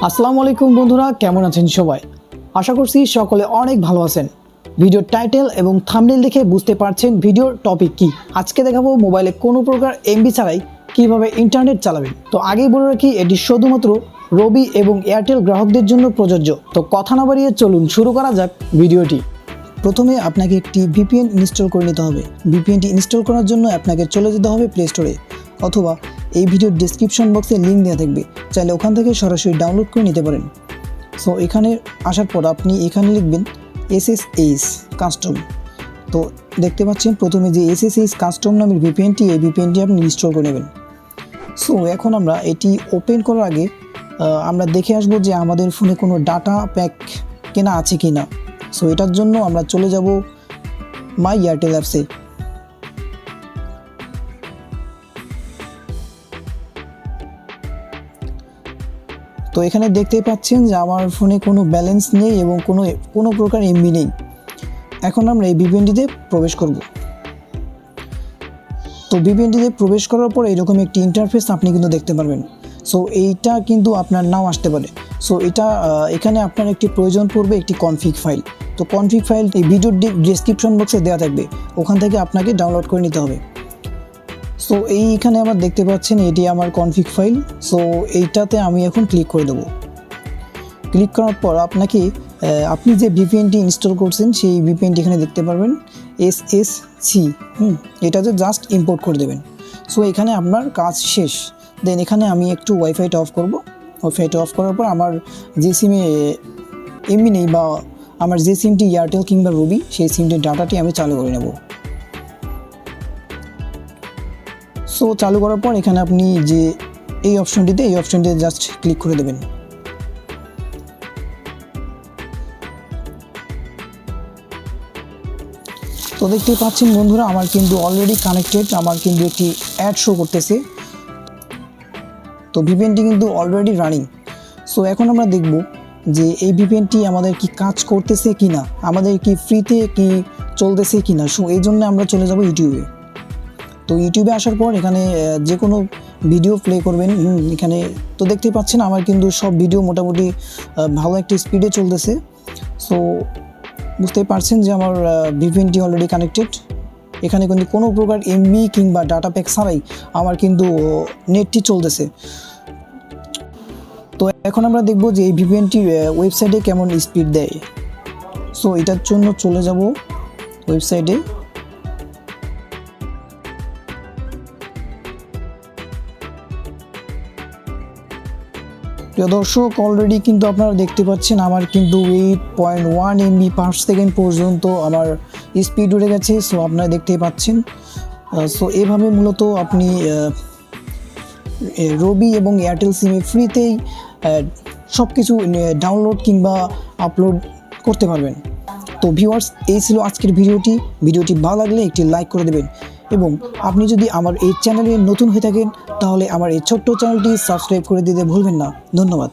আসসালামু আলাইকুম বন্ধুরা, কেমন আছেন সবাই? আশা করছি সকলে অনেক ভালো আছেন। ভিডিওর টাইটেল এবং থাম্বনেল দেখে বুঝতে পারছেন ভিডিওর টপিক কি। আজকে দেখাবো মোবাইলে কোনো প্রকার এমবি ছাড়াই কিভাবে ইন্টারনেট চালাবেন। তো আগেই বলে রাখি, এটি শুধুমাত্র রবি এবং এয়ারটেল গ্রাহকদের জন্য প্রযোজ্য। তো কথা না বাড়িয়ে চলুন শুরু করা যাক ভিডিওটি। প্রথমে আপনাকে একটি ভিপিএন ইনস্টল করে নিতে হবে। ভিপিএনটি ইনস্টল করার জন্য আপনাকে চলে যেতে হবে প্লে স্টোরে, অথবা এই ভিডিওর ডেসক্রিপশন বক্সে লিঙ্ক দেওয়া থাকবে, চাইলে ওখান থেকে সরাসরি ডাউনলোড করে নিতে পারেন। সো এখানে আসার পর আপনি এখানে লিখবেন SSH কাস্টম। তো দেখতে পাচ্ছেন প্রথমে যে SSH কাস্টম নামের ভিপিএনটি, এই ভিপিএনটি আপনি ইনস্টল করে নেবেন। সো এখন আমরা এটি ওপেন করার আগে আমরা দেখে আসবো যে আমাদের ফোনে কোনো ডাটা প্যাক কেনা আছে কি না। সো এটার জন্য আমরা চলে যাব মাই এয়ারটেল অ্যাপসে। তো এখানে দেখতেই পাচ্ছেন যে আমার ফোনে কোনো ব্যালেন্স নেই এবং কোনো প্রকার এমবি নেই। এখন আমরা এই ভিপিএনটিতে প্রবেশ করব। তো ভিপিএনটিতে প্রবেশ করার পর এরকম একটি ইন্টারফেস আপনি কিন্তু দেখতে পারবেন। সো এইটা কিন্তু আপনার নাও আসতে পারে। সো এখানে আপনার একটি প্রয়োজন পড়বে একটি কনফিগ ফাইল। তো কনফিগ ফাইল এই ভিডিওর ডেসক্রিপশন বক্সে দেওয়া থাকবে, ওখান থেকে আপনাকে ডাউনলোড করে নিতে হবে। সো এইখানে আবার দেখতে পাচ্ছেন এটি আমার কনফিগ ফাইল। সো এইটাতে আমি এখন ক্লিক করে দেবো। ক্লিক করার পর আপনি যে ভিপিএনটি ইনস্টল করছেন সেই ভিপিএনটি এখানে দেখতে পারবেন SSC। এটাতে জাস্ট ইম্পোর্ট করে দেবেন। সো এখানে আপনার কাজ শেষ। দেন এখানে আমি একটু ওয়াইফাইটা অফ করব। ওয়াইফাইটা অফ করার পর আমার যে সিমে এমবি নেই বা আমার যে সিমটি এয়ারটেল কিংবা রবি, সেই সিমটির ডাটাটি আমি চালু করে নেব। সো চালু করার পর এখানে আপনি যে এই অপশনটিতে জাস্ট ক্লিক করে দেবেন। তো দেখতেই পাচ্ছেন বন্ধুরা, আমার কিন্তু অলরেডি কানেক্টেড, আমার কিন্তু একটি অ্যাড শো করতেছে। তো ভিপিএনটি কিন্তু অলরেডি রানিং। সো এখন আমরা দেখব যে এই ভিপিএনটি আমাদের কি কাজ করতেছে কি না, আমাদের কি ফ্রিতে কি চলতেছে কি না। সো এই জন্য আমরা চলে যাব ইউটিউবে। তো ইউটিউবে আসার পর এখানে যে কোনো ভিডিও প্লে করবেন। এখানে তো দেখতেই পাচ্ছেন আমার কিন্তু সব ভিডিও মোটামুটি ভালো একটি স্পিডে চলতেছে। সো বুঝতেই পারছেন যে আমার ভিপিএনটি অলরেডি কানেক্টেড। এখানে কিন্তু কোনো প্রকার এমবি কিংবা ডাটা প্যাক ছাড়াই আমার কিন্তু নেটটি চলতেছে। তো এখন আমরা দেখব যে এই ভিপিএনটির ওয়েবসাইটে কেমন স্পিড দেয়। সো এটার জন্য চলে যাব ওয়েবসাইটে। প্রিয় দর্শক, অলরেডি কিন্তু আপনারা দেখতে পাচ্ছেন আমার কিন্তু 8.1 MB পার সেকেন্ড পর্যন্ত আমার স্পিড উঠে গেছে। সো আপনারা দেখতেই পাচ্ছেন। সো এভাবে মূলত আপনি রবি এবং এয়ারটেল সিমে ফ্রিতেই সব কিছু ডাউনলোড কিংবা আপলোড করতে পারবেন। তো ভিউয়ার্স, এই ছিল আজকের ভিডিওটি ভালো লাগলে একটি লাইক করে দেবেন, এবং আপনি যদি আমার এই চ্যানেলে নতুন হয়ে থাকেন তাহলে আমার এই ছোট্ট চ্যানেলটি সাবস্ক্রাইব করে দিতে ভুলবেন না। ধন্যবাদ।